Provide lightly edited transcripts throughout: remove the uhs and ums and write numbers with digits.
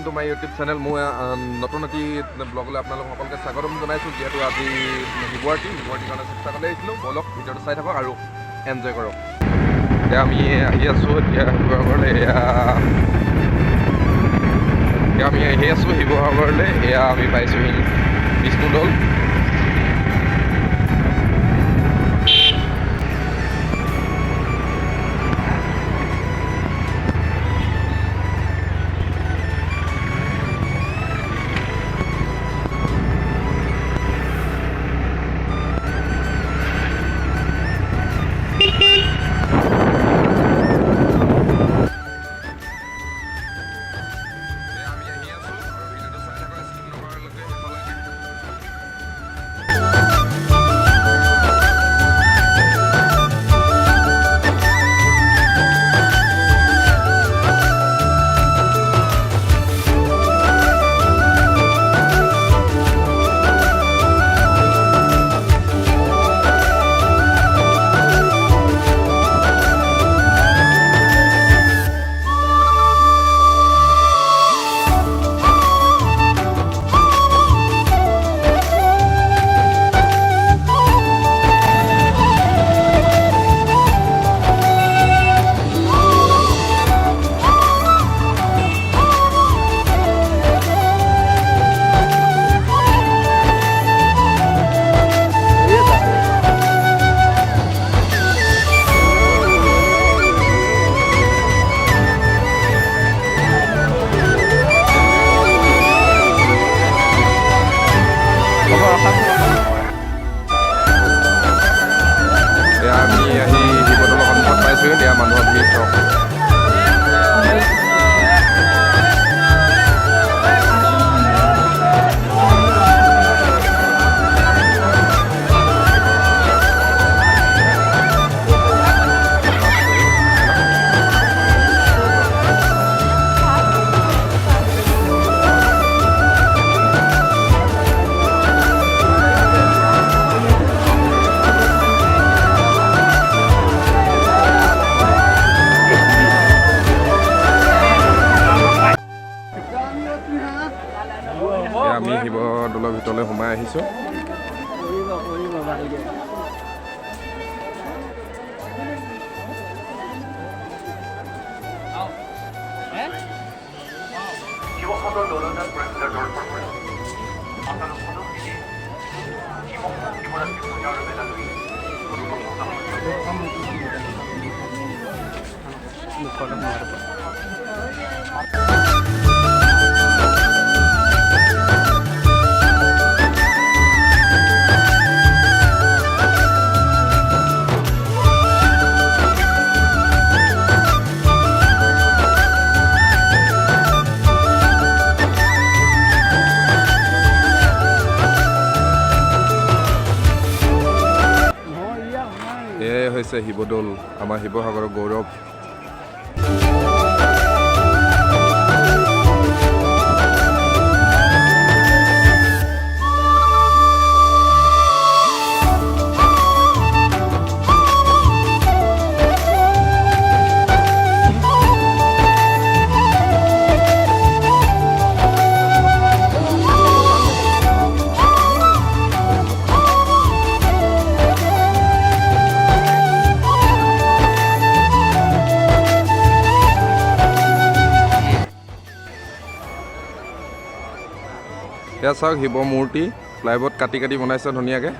To my YouTube channel. মই নতুন এটি ব্লগলৈ আপোনালোক সকলোকে স্বাগতম জনাইছোঁ। যিহেতু আজি শিৱৰাত্ৰিৰ কাৰণে চেষ্টা কৰি আহিছিলোঁ। বলক ভিডিঅ'টো চাই থাকক আৰু এনজয় কৰক। এতিয়া আমি আহি আছোঁ এতিয়া শিৱসাগৰলৈ। এয়া আমি পাইছোঁহি বিষ্ণুদৌল। আমি আহি শিৱদৌলৰ সন্মুখত পাইছোঁহি। এতিয়া মানুহৰ ভিৰ চাওক। আমি শিৱদৌলৰ ভিতৰলৈ সোমাই আহিছোঁ। এয়াই হৈছে শিৱদৌল, আমাৰ শিৱসাগৰৰ গৌৰৱ। এয়া চাওক শিৱ মূৰ্তি প্লাইবোৰ্ড কাটি কাটি বনাইছে ধুনীয়াকৈ।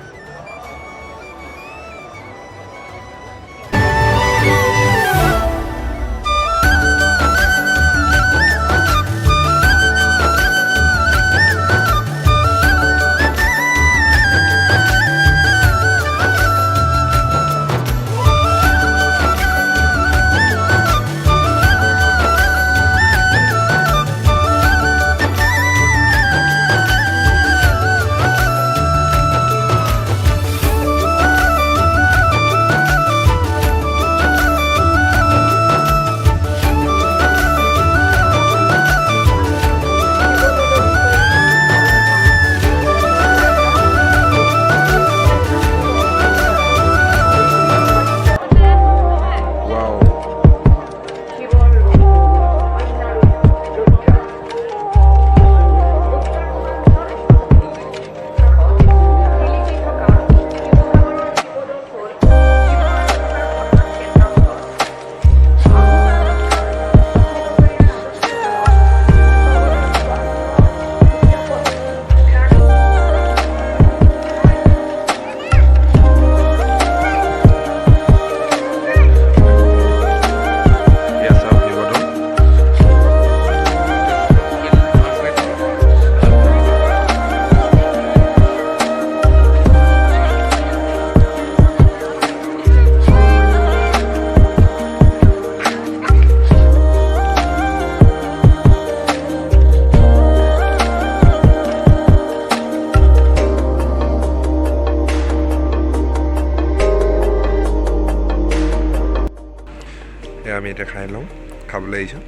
এতিয়া খাই লওঁ খাবলৈ আহিছোঁ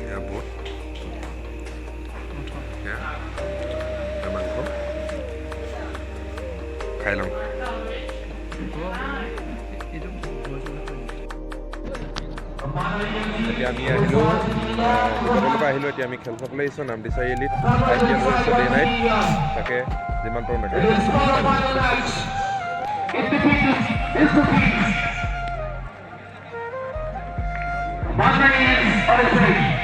এয়া বুট মাংস খাই লওঁ এতিয়া আমি আহিলোঁ হোটেলৰ পৰা আহিলোঁ এতিয়া আমি খেল চাবলৈ আহিছোঁ নামটি চাৰিআলিত IPL হৈছে ডে নাইট তাকে যিমান পাৰোঁ নাখায় One man on the stage.